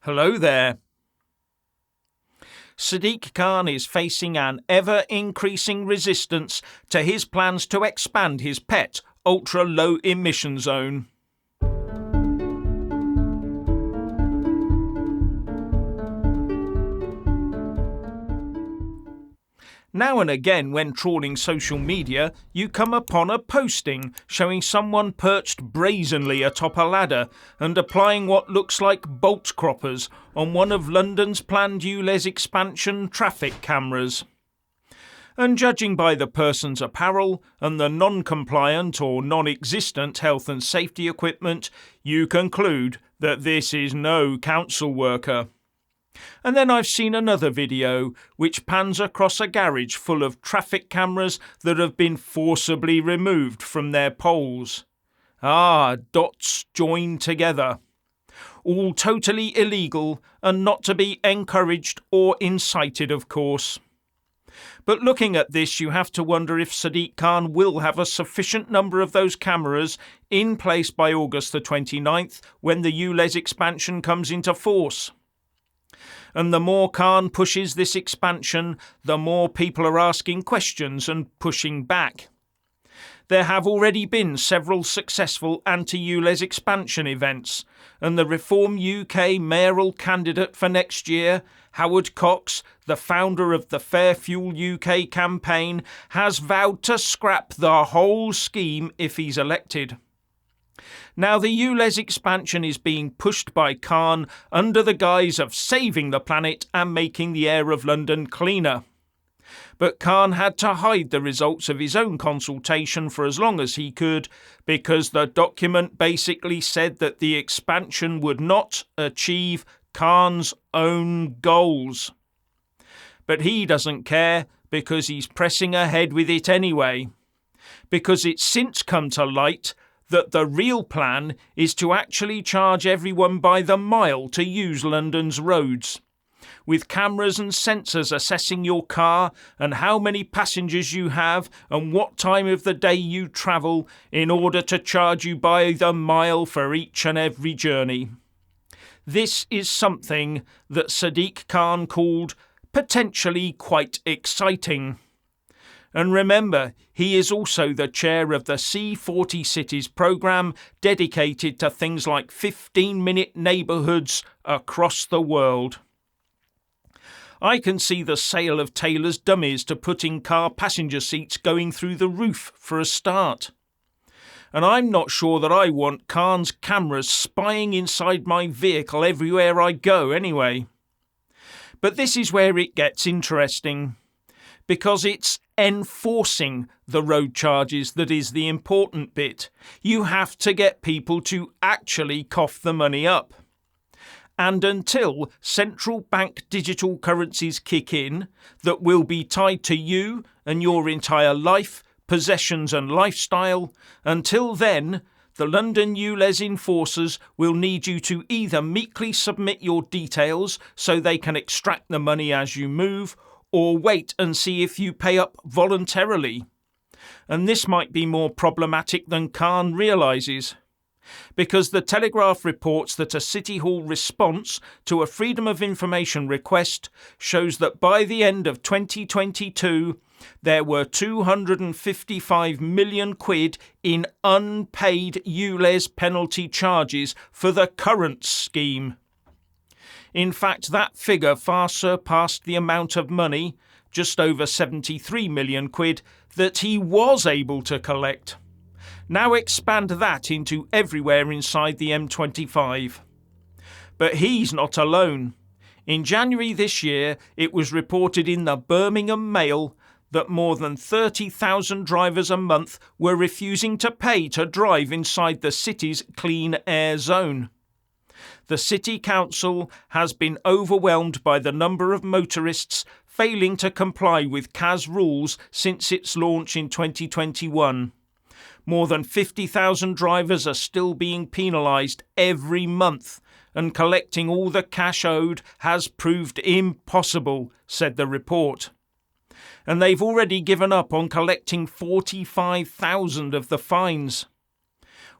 Hello there. Sadiq Khan is facing an ever-increasing resistance to his plans to expand his pet ultra-low emission zone. Now and again, when trawling social media, you come upon a posting showing someone perched brazenly atop a ladder and applying what looks like bolt croppers on one of London's planned ULEZ expansion traffic cameras. And judging by the person's apparel and the non-compliant or non-existent health and safety equipment, you conclude that this is no council worker. And then I've seen another video which pans across a garage full of traffic cameras that have been forcibly removed from their poles. Dots joined together. All totally illegal and not to be encouraged or incited, of course. But looking at this, you have to wonder if Sadiq Khan will have a sufficient number of those cameras in place by August the 29th when the ULEZ expansion comes into force. And the more Khan pushes this expansion, the more people are asking questions and pushing back. There have already been several successful anti-ULEZ expansion events, and the Reform UK mayoral candidate for next year, Howard Cox, the founder of the Fair Fuel UK campaign, has vowed to scrap the whole scheme if he's elected. Now, the ULEZ expansion is being pushed by Khan under the guise of saving the planet and making the air of London cleaner. But Khan had to hide the results of his own consultation for as long as he could, because the document basically said that the expansion would not achieve Khan's own goals. But he doesn't care, because he's pressing ahead with it anyway. Because it's since come to light that the real plan is to actually charge everyone by the mile to use London's roads, with cameras and sensors assessing your car and how many passengers you have and what time of the day you travel in order to charge you by the mile for each and every journey. This is something that Sadiq Khan called potentially quite exciting. And remember, he is also the chair of the C40 Cities programme dedicated to things like 15-minute neighbourhoods across the world. I can see the sale of tailor's dummies to put in car passenger seats going through the roof for a start. And I'm not sure that I want Khan's cameras spying inside my vehicle everywhere I go anyway. But this is where it gets interesting, because it's enforcing the road charges that is the important bit. You have to get people to actually cough the money up. And until central bank digital currencies kick in that will be tied to you and your entire life, possessions and lifestyle, until then, the London ULEZ enforcers will need you to either meekly submit your details so they can extract the money as you move, or wait and see if you pay up voluntarily. And this might be more problematic than Khan realises, because the Telegraph reports that a City Hall response to a Freedom of Information request shows that by the end of 2022, there were 255 million quid in unpaid ULEZ penalty charges for the current scheme. In fact, that figure far surpassed the amount of money, just over 73 million quid, that he was able to collect. Now expand that into everywhere inside the M25. But he's not alone. In January this year, it was reported in the Birmingham Mail that more than 30,000 drivers a month were refusing to pay to drive inside the city's clean air zone. The City Council has been overwhelmed by the number of motorists failing to comply with CAS rules since its launch in 2021. More than 50,000 drivers are still being penalised every month, and collecting all the cash owed has proved impossible, said the report. And they've already given up on collecting 45,000 of the fines.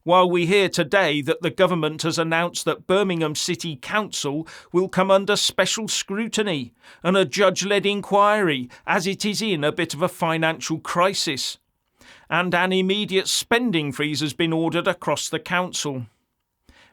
While we hear today that the government has announced that Birmingham City Council will come under special scrutiny and a judge-led inquiry as it is in a bit of a financial crisis. And an immediate spending freeze has been ordered across the council.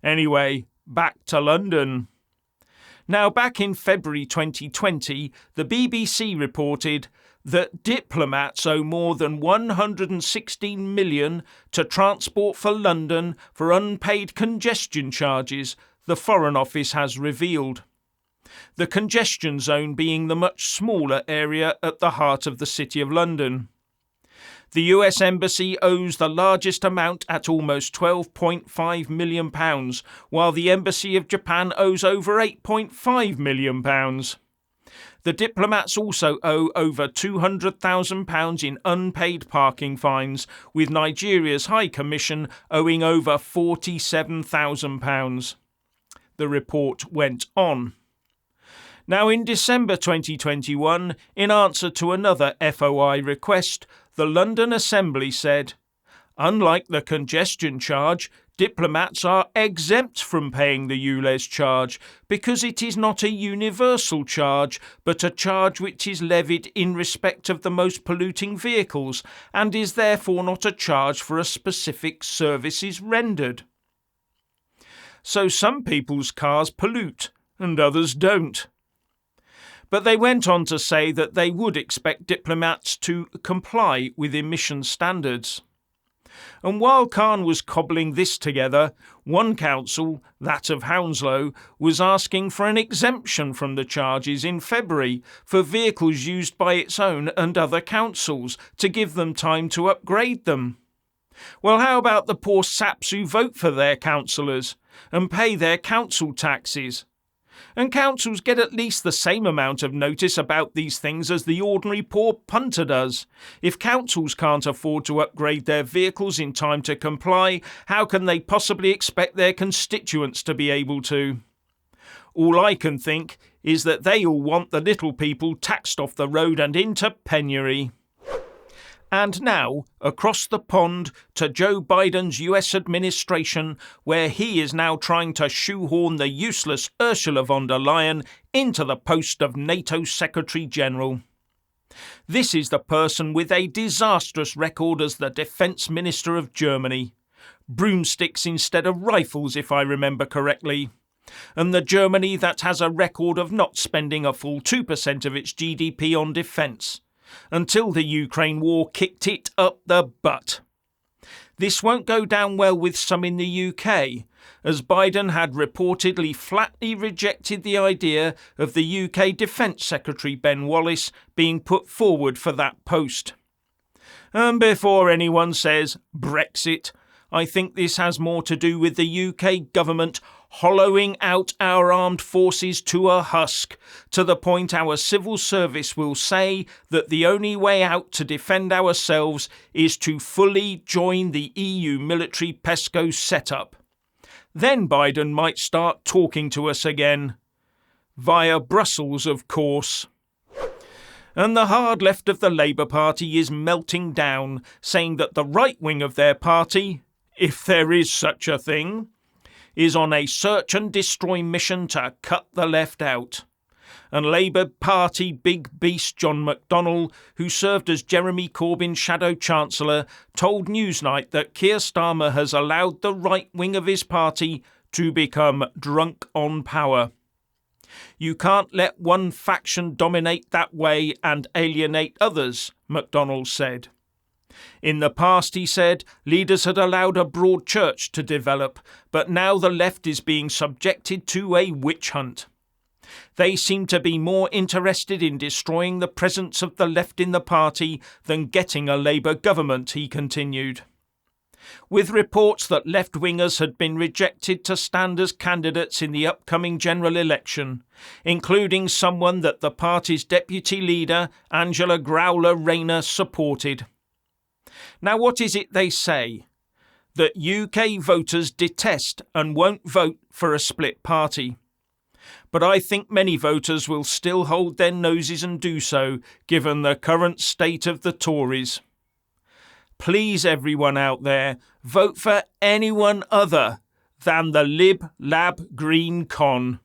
Anyway, back to London. Now, back in February 2020, the BBC reported that diplomats owe more than £116 million to Transport for London for unpaid congestion charges, the Foreign Office has revealed. The congestion zone being the much smaller area at the heart of the City of London. The US Embassy owes the largest amount at almost £12.5 million, while the Embassy of Japan owes over £8.5 million. The diplomats also owe over £200,000 in unpaid parking fines, with Nigeria's High Commission owing over £47,000. The report went on. Now, in December 2021, in answer to another FOI request, the London Assembly said, "Unlike the congestion charge, diplomats are exempt from paying the ULEZ charge because it is not a universal charge, but a charge which is levied in respect of the most polluting vehicles and is therefore not a charge for a specific services rendered." So some people's cars pollute and others don't. But they went on to say that they would expect diplomats to comply with emission standards. And while Khan was cobbling this together, one council, that of Hounslow, was asking for an exemption from the charges in February for vehicles used by its own and other councils to give them time to upgrade them. Well, how about the poor saps who vote for their councillors and pay their council taxes? And councils get at least the same amount of notice about these things as the ordinary poor punter does. If councils can't afford to upgrade their vehicles in time to comply, how can they possibly expect their constituents to be able to? All I can think is that they all want the little people taxed off the road and into penury. And now, across the pond to Joe Biden's US administration, where he is now trying to shoehorn the useless Ursula von der Leyen into the post of NATO Secretary General. This is the person with a disastrous record as the Defence Minister of Germany. Broomsticks instead of rifles, if I remember correctly. And the Germany that has a record of not spending a full 2% of its GDP on defence. Until the Ukraine war kicked it up the butt. This won't go down well with some in the UK, as Biden had reportedly flatly rejected the idea of the UK Defence Secretary Ben Wallace being put forward for that post. And before anyone says Brexit, I think this has more to do with the UK government hollowing out our armed forces to a husk, to the point our civil service will say that the only way out to defend ourselves is to fully join the EU military PESCO setup. Then Biden might start talking to us again. Via Brussels, of course. And the hard left of the Labour Party is melting down, saying that the right wing of their party, if there is such a thing, is on a search and destroy mission to cut the left out. And Labour Party big beast John McDonnell, who served as Jeremy Corbyn's shadow chancellor, told Newsnight that Keir Starmer has allowed the right wing of his party to become drunk on power. You can't let one faction dominate that way and alienate others, McDonnell said. In the past, he said, leaders had allowed a broad church to develop, but now the left is being subjected to a witch hunt. They seem to be more interested in destroying the presence of the left in the party than getting a Labour government, he continued. With reports that left-wingers had been rejected to stand as candidates in the upcoming general election, including someone that the party's deputy leader, Angela Growler Rayner, supported. Now, what is it they say? That UK voters detest and won't vote for a split party. But I think many voters will still hold their noses and do so, given the current state of the Tories. Please, everyone out there, vote for anyone other than the Lib Lab Green Con.